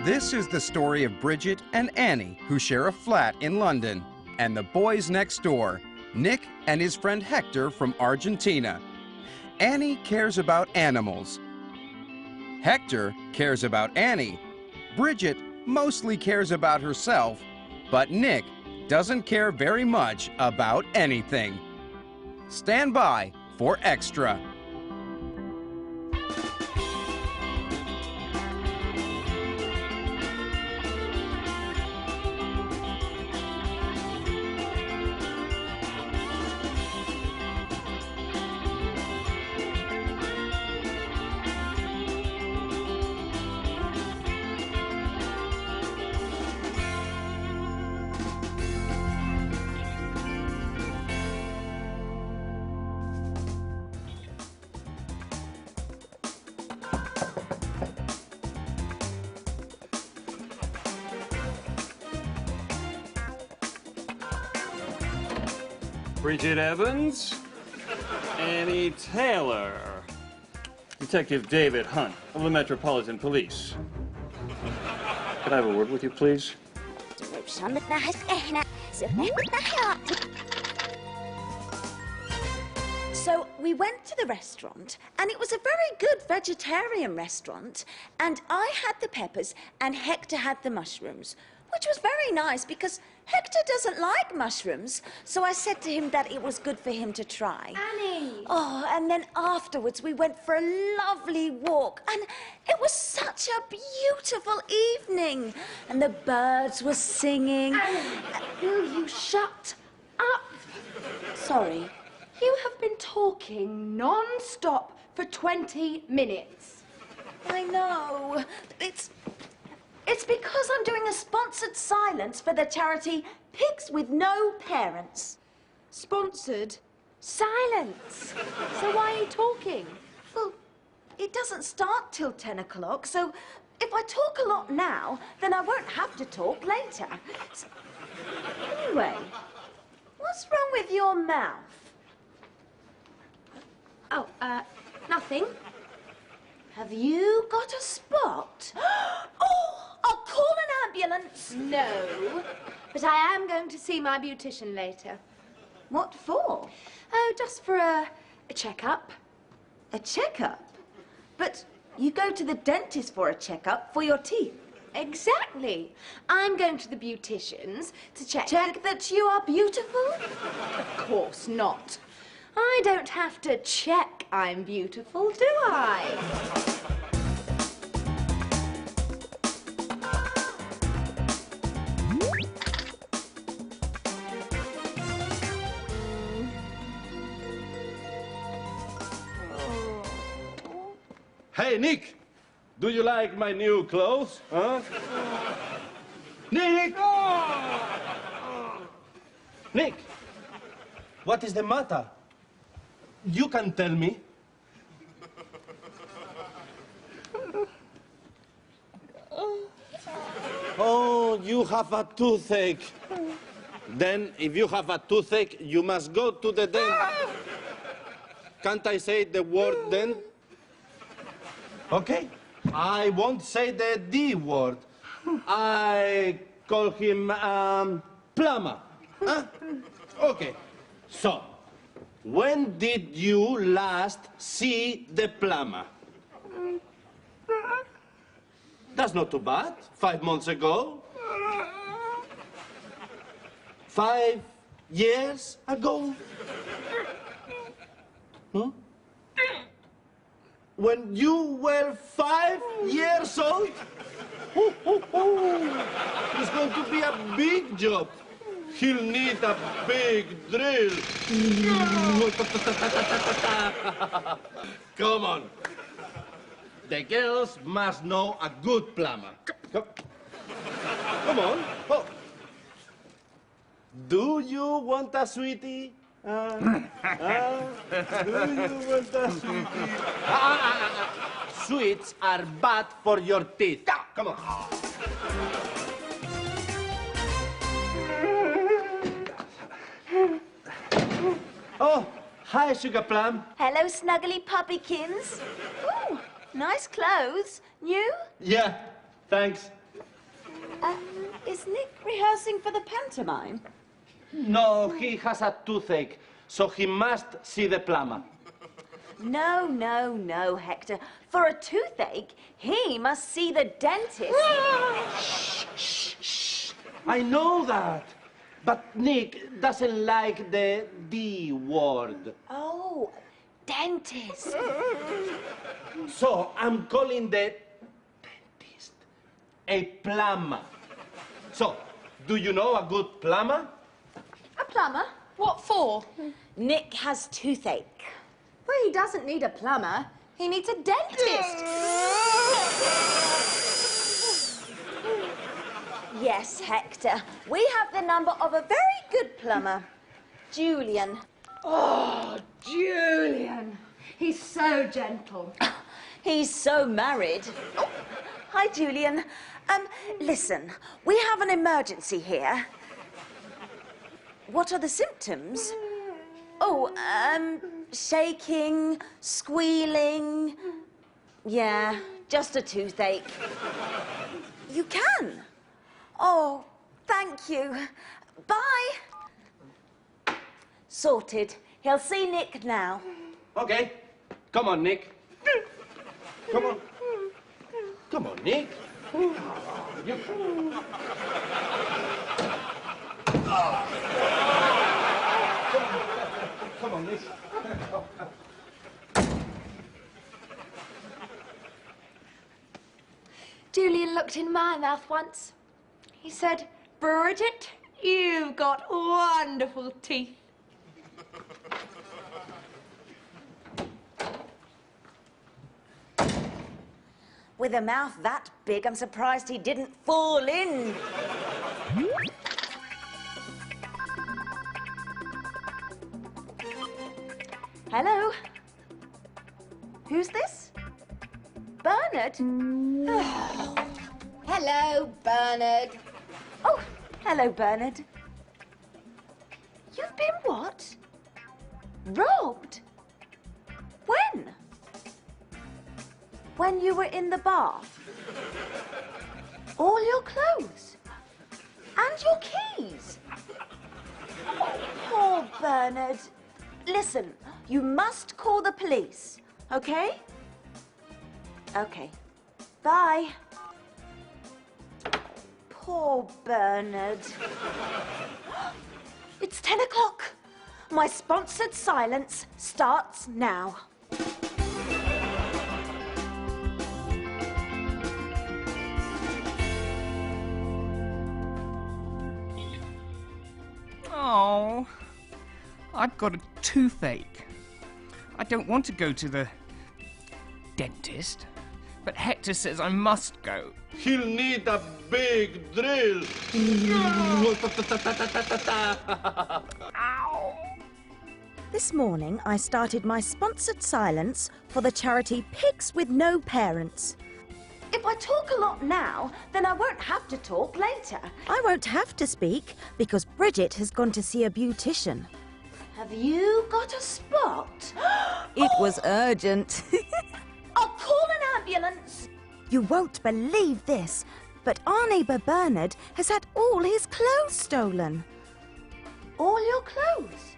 This is the story of Bridget and Annie, who share a flat in London, and the boys next door, Nick and his friend Hector from Argentina. Annie cares about animals. Hector cares about Annie. Bridget mostly cares about herself, but Nick doesn't care very much about anything. Stand by for Extra. Bridget Evans, Annie Taylor, Detective David Hunt of the Metropolitan Police. Could I have a word with you, please? So we went to the restaurant, and it was a very good vegetarian restaurant, and I had the peppers and Hector had the mushrooms, which was very nice because Hector doesn't like mushrooms, so I said to him that it was good for him to try. Annie! Oh, and then afterwards we went for a lovely walk, and it was such a beautiful evening, and the birds were singing. Will you shut up? Sorry. You have been talking non-stop for 20 minutes. I know. It's because I'm doing a sponsored silence for the charity Pigs with No Parents. Sponsored silence. So why are you talking? Well, it doesn't start till 10 o'clock, so if I talk a lot now, then I won't have to talk later. So, anyway, what's wrong with your mouth? Oh, nothing. Have you got a spot? Oh, I'll call an ambulance. No, but I am going to see my beautician later. What for? Oh, just for a checkup. A checkup? But you go to the dentist for a checkup for your teeth. Exactly. I'm going to the beautician's to check... Check that you are beautiful? Of course not. I don't have to check I'm beautiful, do I? Hey, Nick! Do you like my new clothes? Huh? Nick! Nick! What is the matter? You can tell me. Oh, you have a toothache. Then, if you have a toothache, you must go to the dentist. Can't I say the word then? Okay. I won't say the D word. I call him plumber. Huh? Okay. So, when did you last see the plumber? That's not too bad. 5 months ago. 5 years ago. Huh? When you were 5 years old? It's going to be a big job. He'll need a big drill. Come on. The girls must know a good plumber. Come on. Oh. Do you want a sweetie? Do you want a sweetie? Sweets are bad for your teeth. Come on. Oh, hi, Sugar Plum. Hello, snuggly puppykins. Ooh, nice clothes. New? Yeah, thanks. Is Nick rehearsing for the pantomime? No, he has a toothache, so he must see the plumber. No, no, no, Hector. For a toothache, he must see the dentist. I know that. But Nick doesn't like the D word. Oh, dentist. So I'm calling the dentist a plumber. So, do you know a good plumber? A plumber? What for? Nick has toothache. Well, he doesn't need a plumber. He needs a dentist. Yes, Hector. We have the number of a very good plumber, Julian. Oh, Julian. He's so gentle. He's so married. Oh, hi, Julian. Listen, we have an emergency here. What are the symptoms? Oh, shaking, squealing. Yeah, just a toothache. You can? Oh, thank you. Bye. Sorted. He'll see Nick now. Okay. Come on, Nick. Come on. Come on, Nick. Come on, Nick. Julian looked in my mouth once. He said, Bridget, you've got wonderful teeth. With a mouth that big, I'm surprised he didn't fall in. Hello? Who's this? Bernard? Hello, Bernard. Oh, hello, Bernard. You've been what? Robbed? When? When you were in the bath? All your clothes? And your keys? Oh, poor Bernard. Listen, you must call the police, okay? Okay. Bye. Poor Bernard. It's 10 o'clock. My sponsored silence starts now. Oh, I've got a toothache. I don't want to go to the dentist, but Hector says I must go. He'll need a big drill. Ow! This morning, I started my sponsored silence for the charity Pigs with No Parents. If I talk a lot now, then I won't have to talk later. I won't have to speak because Bridget has gone to see a beautician. Have you got a spot? It was urgent. I'll call an ambulance. You won't believe this, but our neighbour Bernard has had all his clothes stolen. All your clothes?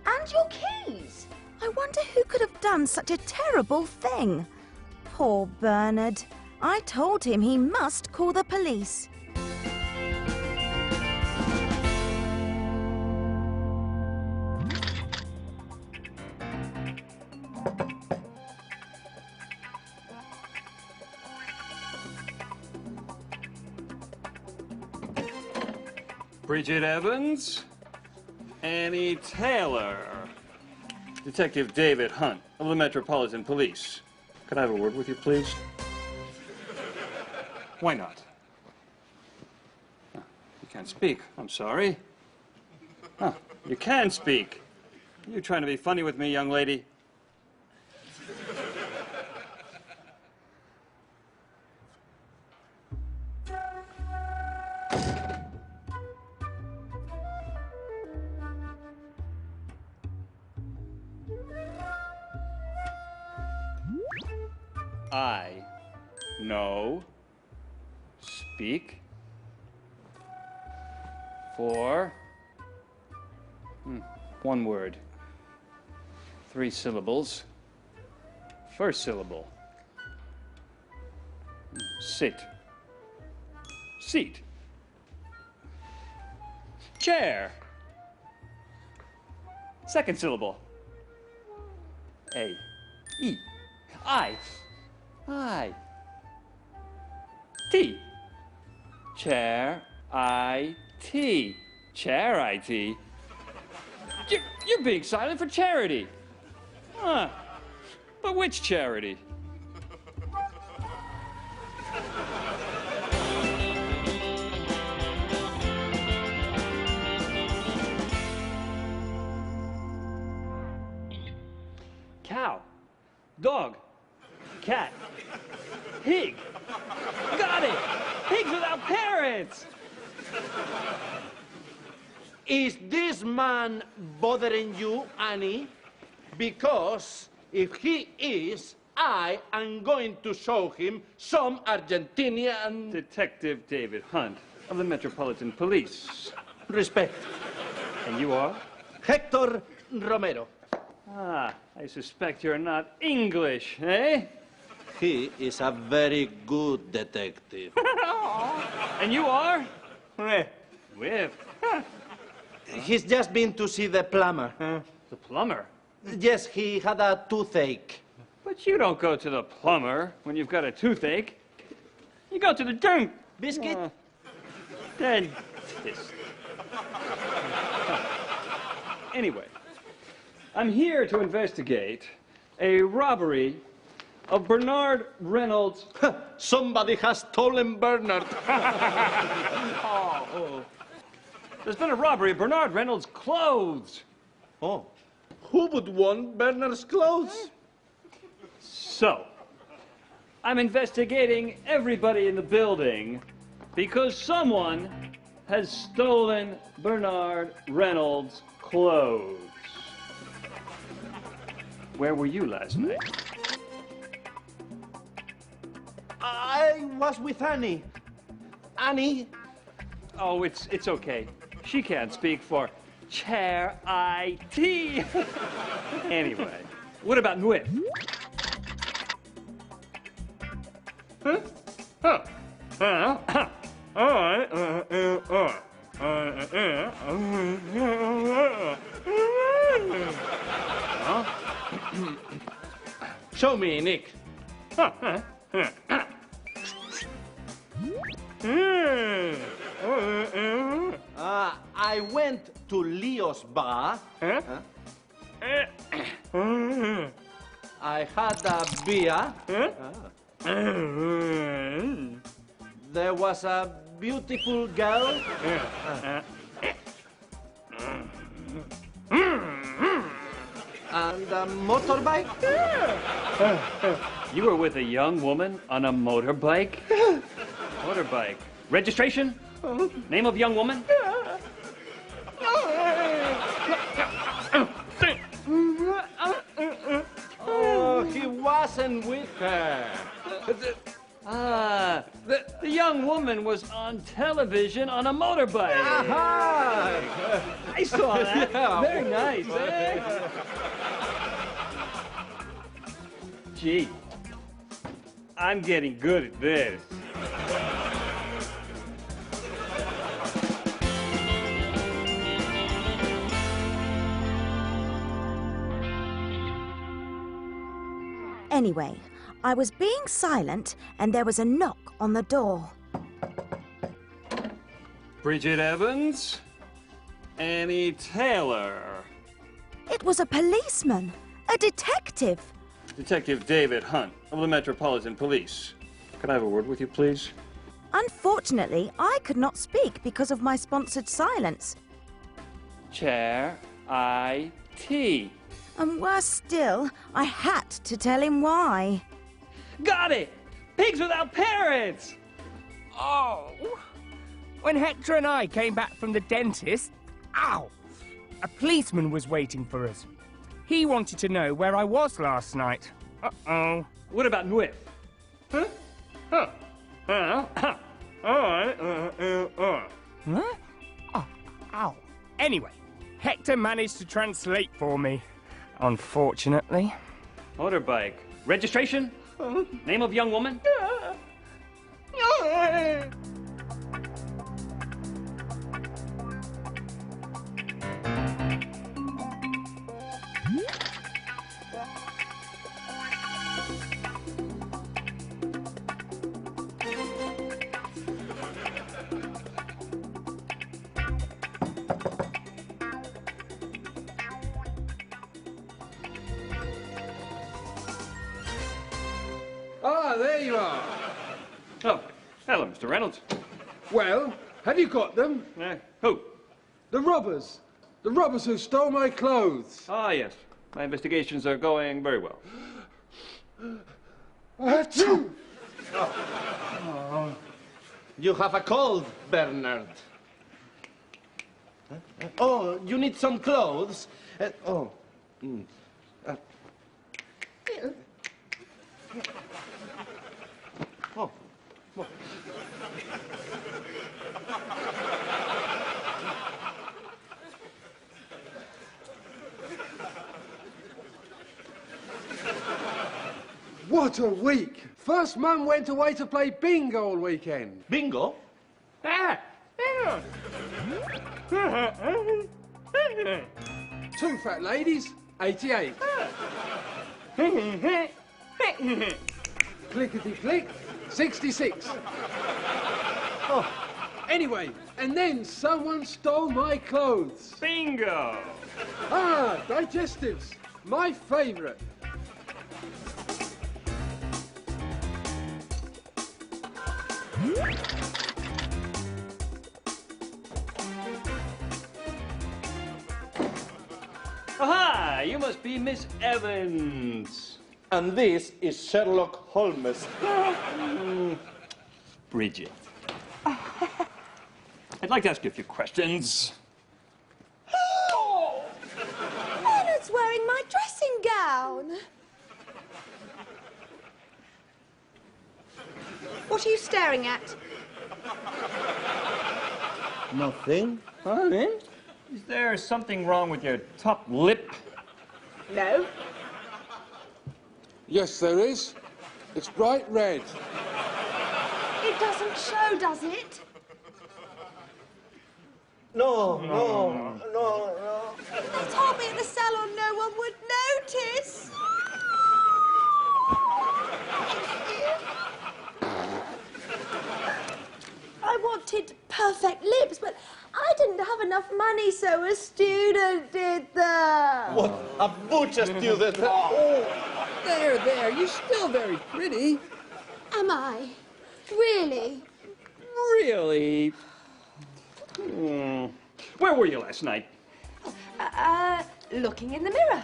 And your keys? I wonder who could have done such a terrible thing. Poor Bernard. I told him he must call the police. Bridget Evans, Annie Taylor, Detective David Hunt of the Metropolitan Police. Could I have a word with you, please? Why not? You can't speak. I'm sorry. You can speak. Are you trying to be funny with me, young lady? I know, speak, 4. One word. 3 syllables. First syllable. Sit. Seat. Chair. Second syllable. A. E. I. T. Chair. I-T. Chair I-T. You're being silent for charity. Huh. But which charity? Cow. Dog. Cat. Pig. Got it! Pigs without parents! Is this man bothering you, Annie? Because if he is, I am going to show him some Argentinian Detective David Hunt of the Metropolitan Police. respect. And you are? Hector Romero. Ah, I suspect you're not English, eh? He is a very good detective. And you are? Whip. He's just been to see the plumber. The plumber? Yes, he had a toothache. But you don't go to the plumber when you've got a toothache. You go to the dunk. Biscuit? Dentist. Anyway, I'm here to investigate a robbery of Bernard Reynolds. Somebody has stolen Bernard. There's been a robbery of Bernard Reynolds' clothes. Oh, who would want Bernard's clothes? So, I'm investigating everybody in the building because someone has stolen Bernard Reynolds' clothes. Where were you last night? I was with Annie. Annie? Oh, it's okay. She can't speak for Chair IT. Anyway, what about Nwif? Show me, Nick. I went to Leo's bar. I had a beer. There was a beautiful girl. And a motorbike. You were with a young woman on a motorbike? Motorbike. Registration? Name of young woman? Oh, he wasn't with her. Ah, the young woman was on television on a motorbike. Aha! I saw that. Yeah. Very nice, eh? Gee, I'm getting good at this. Anyway, I was being silent and there was a knock on the door. Bridget Evans? Annie Taylor? It was a policeman, a detective. Detective David Hunt of the Metropolitan Police. Could I have a word with you, please? Unfortunately, I could not speak because of my sponsored silence. Chair IT. And worse still, I had to tell him why. Got it! Pigs without parents! Oh! When Hector and I came back from the dentist, ow! A policeman was waiting for us. He wanted to know where I was last night. Uh-oh. What about Nwif? Huh? Huh? Huh? Huh? Huh? Oh, Anyway, Hector managed to translate for me, unfortunately. Motorbike. Registration? Name of young woman? Ah, there you are. Oh, hello, Mr. Reynolds. Well, have you got them? Who? The robbers. The robbers who stole my clothes. Ah, yes. My investigations are going very well. Achoo! You have a cold, Bernard. Oh, you need some clothes? Oh. Oh. What a week! First, Mum went away to play bingo all weekend. Bingo? Ah! Two fat ladies, 88. Clickety-click, 66. Oh, anyway, and then someone stole my clothes. Bingo! Ah, digestives, my favourite. Aha! You must be Miss Evans. And this is Sherlock Holmes. Bridget. I'd like to ask you a few questions. Bernard's wearing my dressing gown. What are you staring at? Nothing. Is there something wrong with your top lip? No. Yes, there is. It's bright red. It doesn't show, does it? No. They told me at the salon no one would notice. I wanted perfect lips, but I didn't have enough money, so a student did them. What a butcher student. There, you're still very pretty. Am I? Really? Really? Where were you last night? Looking in the mirror.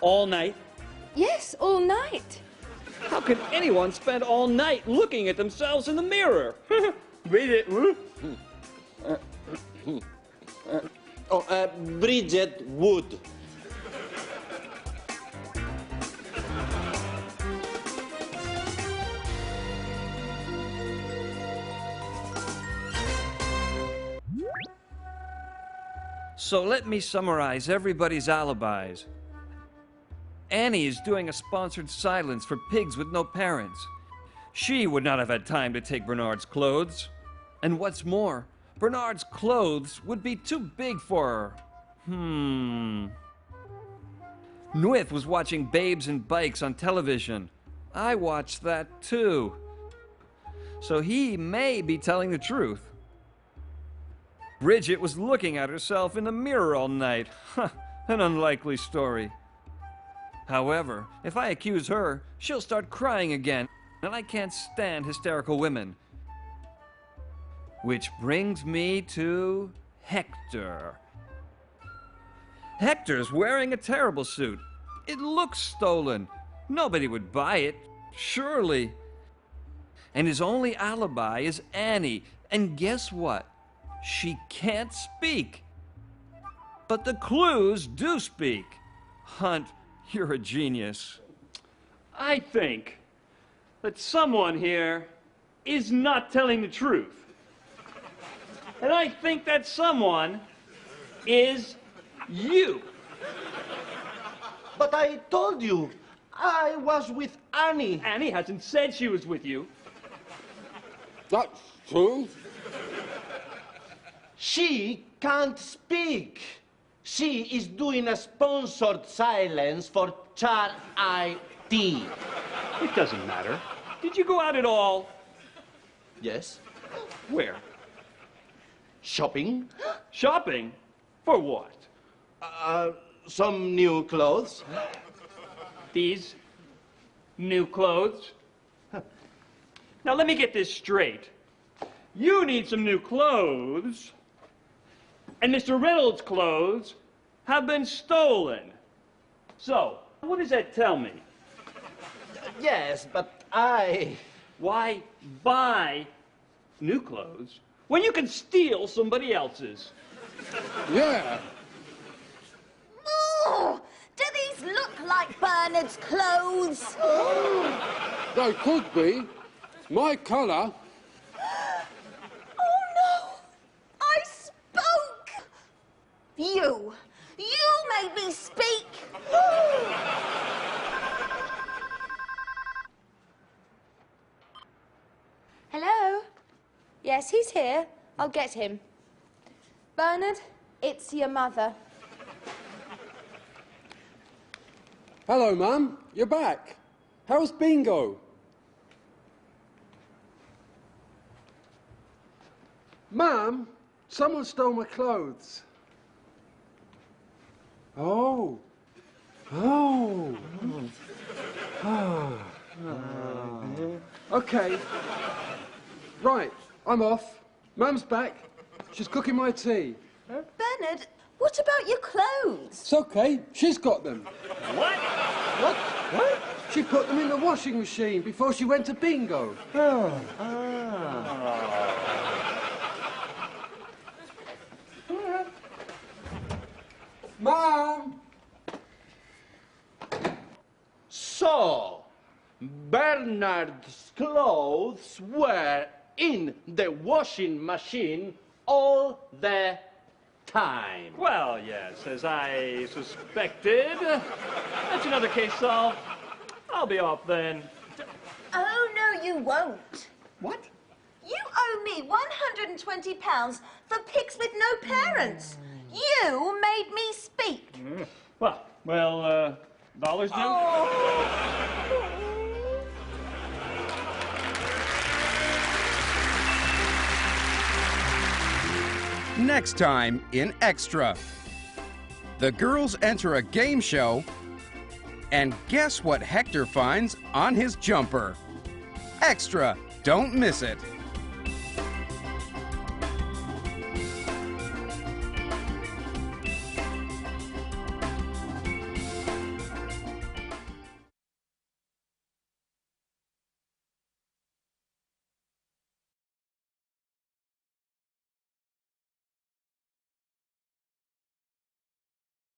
All night? Yes, all night. How can anyone spend all night looking at themselves in the mirror? Bridget. Bridget Wood. So let me summarize everybody's alibis. Annie is doing a sponsored silence for pigs with no parents. She would not have had time to take Bernard's clothes. And what's more, Bernard's clothes would be too big for her. Nwith was watching Babes and Bikes on television. I watched that too. So he may be telling the truth. Bridget was looking at herself in the mirror all night. An unlikely story. However, if I accuse her, she'll start crying again, and I can't stand hysterical women. Which brings me to Hector. Hector's wearing a terrible suit. It looks stolen. Nobody would buy it, surely. And his only alibi is Annie. And guess what? She can't speak. But the clues do speak. Hunt, you're a genius. I think that someone here is not telling the truth. And I think that someone is you. But I told you, I was with Annie. Annie hasn't said she was with you. That's true. She can't speak. She is doing a sponsored silence for Char-I-T. It doesn't matter. Did you go out at all? Yes? Where? Shopping? Shopping? For what? Some new clothes. These new clothes? Now let me get this straight. You need some new clothes, and Mr. Reynolds' clothes have been stolen. So, what does that tell me? Yes, but Why buy new clothes when you can steal somebody else's? Yeah. Ooh, do these look like Bernard's clothes? They could be. My colour. Oh no! I spoke! You made me speak! Hello? Yes, he's here. I'll get him. Bernard, it's your mother. Hello, Mum. You're back. How's bingo? Mum, someone stole my clothes. Oh. Oh. Oh. Okay. Right, I'm off. Mum's back. She's cooking my tea. Bernard, what about your clothes? It's okay. She's got them. What? What? She put them in the washing machine before she went to bingo. Mom! So, Bernard's clothes were in the washing machine all the time. Well, yes, as I suspected. That's another case solved. I'll be off then. Oh, no, you won't. What? You owe me £120 for pigs with no parents. You made me speak. Well, dollars due? Next time in Extra. The girls enter a game show, and guess what Hector finds on his jumper? Extra, don't miss it.